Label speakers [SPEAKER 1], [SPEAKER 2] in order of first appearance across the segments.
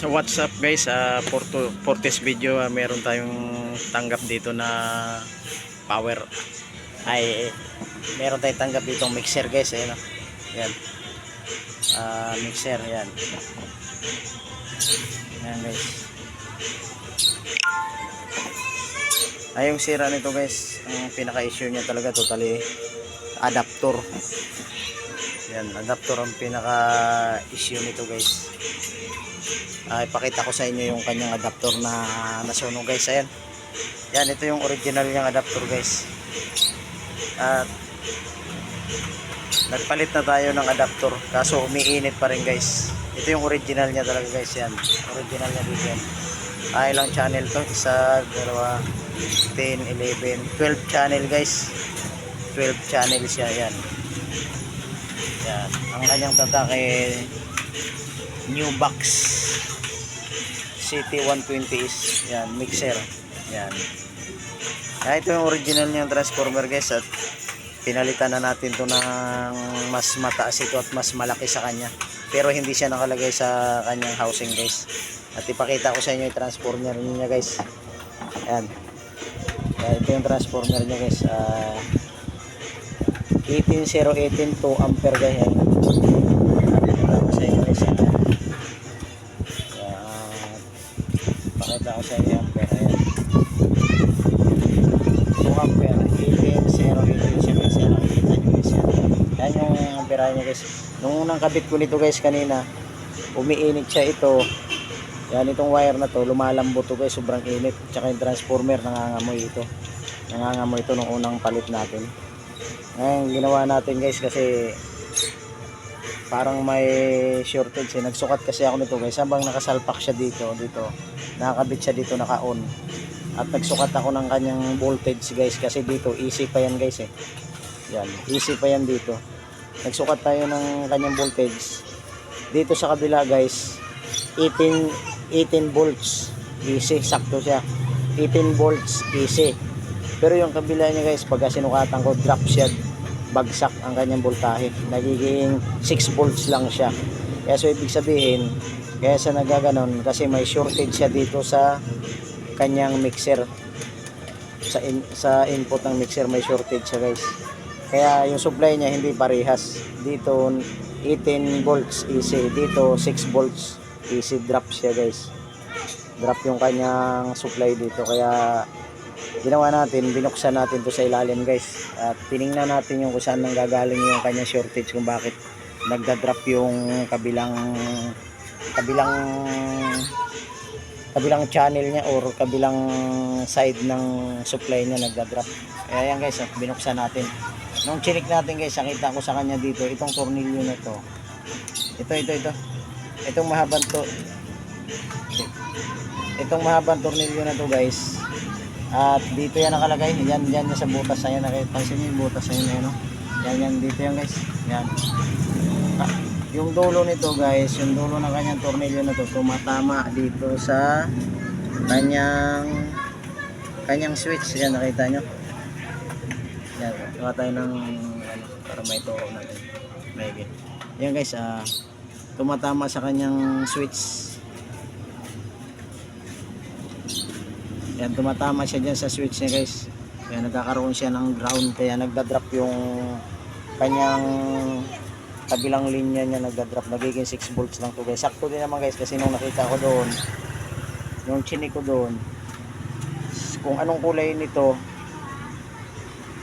[SPEAKER 1] So what's up guys, for this video meron tayong tanggap dito na power ay meron tayong tanggap ditong mixer guys, ayun oh. Yan. Mixer yan. Yan guys. Ay yung sira nito guys, ang pinaka issue niya talaga totally adapter. Yan, adapter ang pinaka issue nito guys. Ipakita ko sa inyo yung kanyang adapter na nasunog guys. Ayan. Yan, ito yung original niyang adapter guys. At nagpalit na tayo ng adapter kaso umiinit pa rin guys. Ito yung original niya talaga guys. Yan, original niya dito yan. Ilang channel to? Isa, dalawa, 10, 11, 12 channel guys. 12 channel siya. Yan. Yan. Ang kanyang tatak ay new box CT120 is yan, mixer. Yan. Ito yung original niyang transformer guys, at pinalitan na natin to ng mas mataas ito at mas malaki sa kanya. Pero hindi siya nakalagay sa kanyang housing guys. At ipakita ko sa inyo yung transformer niya guys. Yan. Ito yung transformer niya guys. 18018 2 ampere guys. Yan. Ipakita ko sa inyo guys. Pakita ko sa inyo yung ampere. Ayan. 2 ampere. 18018 siya guys. Yan. Nakikita nyo guys. Yan yung ampere niya guys. Nung unang kabit ko nito guys kanina, umiinit siya ito. Yan, itong wire na to lumalambot to guys, sobrang init. Tsaka yung transformer nangangamoy ito. Nangangamoy ito nung unang palit natin. Ngayon ginawa natin guys kasi parang may shortage eh. Nagsukat kasi ako nito guys habang nakasalpak siya dito, nakakabit siya dito, naka-on. At nagsukat ako ng kanyang voltage guys kasi dito easy pa yan guys eh. Yan, easy pa yan dito. Nagsukat tayo ng kanyang voltage. Dito sa kabila guys 18 volts easy, sakto siya. 18 volts easy. Pero yung kabila niya guys, pagka sinukatan ko, drop siya, bagsak ang kanyang voltahe. Nagiging 6 volts lang siya. Kaya so ibig sabihin, kaya sa nagaganon kasi may shortage siya dito sa kanyang mixer. Sa input ng mixer may shortage siya guys. Kaya yung supply niya hindi parehas. Dito 18 volts easy, dito 6 volts easy, drop siya guys. Drop yung kanyang supply dito. Kaya ginawa natin, binuksan natin to sa ilalim guys. At tiningnan natin yung kung saan nanggagaling yung kanyang shortage, kung bakit nagda-drop yung kabilang channel niya or kabilang side ng supply niya nagda-drop. Kaya yan guys, binuksan natin. Nung chinik natin guys, nakita ko sa kanya dito, itong tornilyo na to. Ito. Itong mahabang tornilyo na to guys. At dito yan nakalagay. Yan sa butas na yan. Nakipansin nyo yung butas na yun. No? Yan dito yan guys. Yan. Yung dulo nito guys, yung dulo ng kanyang tornilyo na to, tumatama dito sa kanyang switch. Yan, nakita nyo. Yan, gawa tayo ng para may turo natin. Maybe. Yan guys, tumatama sa kanyang switch. Yan, tumatama siya dyan sa switch niya guys. Kaya nagkakaroon siya ng ground, kaya nagdadrop yung kanyang kabilang linya niya, nagdadrop, nagiging 6 volts lang to guys. Sakto din naman guys kasi nung nakita ko doon, yung chinik ko doon, kung anong kulay nito,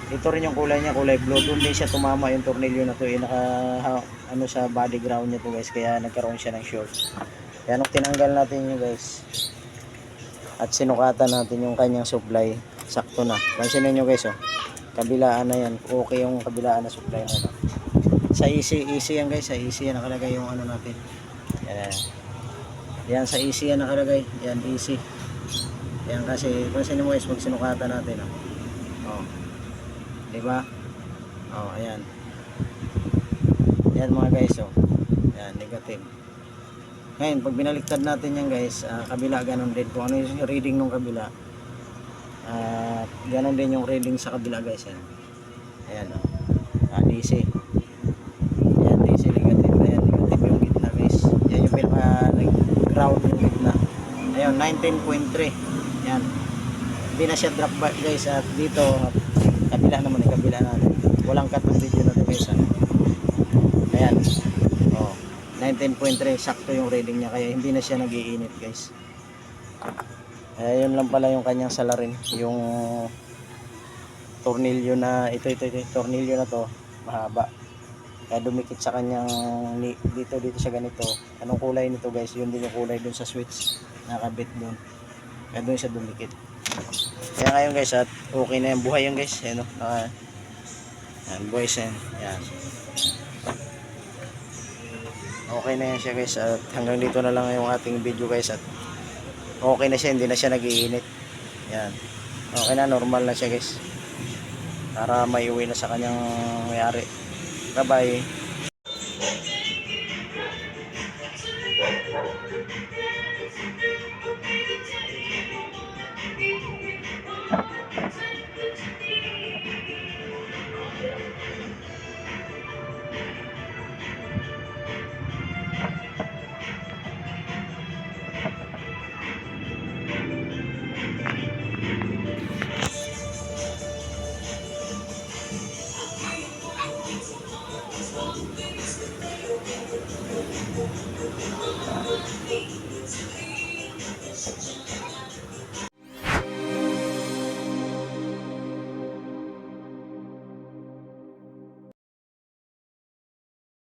[SPEAKER 1] ito rin yung kulay niya, kulay blue. Doon din siya tumama yung tornilyo na to, ano sa body ground niya to guys, kaya nagkaroon siya ng short. Kaya nung tinanggal natin yun guys at sinukatan natin yung kanyang supply, sakto na. Pansinin nyo guys, kabilaan na yan, okay yung kabilaan na supply na no? Sa easy yan guys, sa easy yan nakalagay yung ano natin. Yan sa easy yan nakalagay, yan easy. Yan kasi pansinin mo guys, pag sinukatan natin diba? Ayan. Yan mga guys, yan, negative. Ngayon, pag binaliktad natin yan guys, kabila ganun din. Kung ano yung reading ng kabila, ganun din yung reading sa kabila guys. Yan. Ayan, DC. Ayan, DC negative. Ayan, negative yung gitna guys. Yan yung pinaka ground yung gitna. 19.3. Yan. Hindi na siya drop bar guys. At dito, kabila naman, kabila natin. Walang cut ng video na to guys. Ayan. Oh, 19.3. Sakto yung reading niya. Kaya hindi na siya nag-iinit guys. Yun lang pala yung kanyang salarin. Yung tornilyo na, ito, tornilyo na to, mahaba. Kaya dumikit sa kanyang dito siya ganito. Anong kulay nito guys? Yun din yung kulay dun sa switch nakabit dun. Kaya dun siya dumikit. Kaya ngayon guys, at okay na yung buhay yun guys. Ayan o. Yan, buhay siya. Yan. Okay na yan siya guys. At hanggang dito na lang yung ating video guys. At okay na siya. Hindi na siya nag-iinit. Yan. Okay na. Normal na siya guys. Para may uwi na sa kanyang mayari. Bye bye.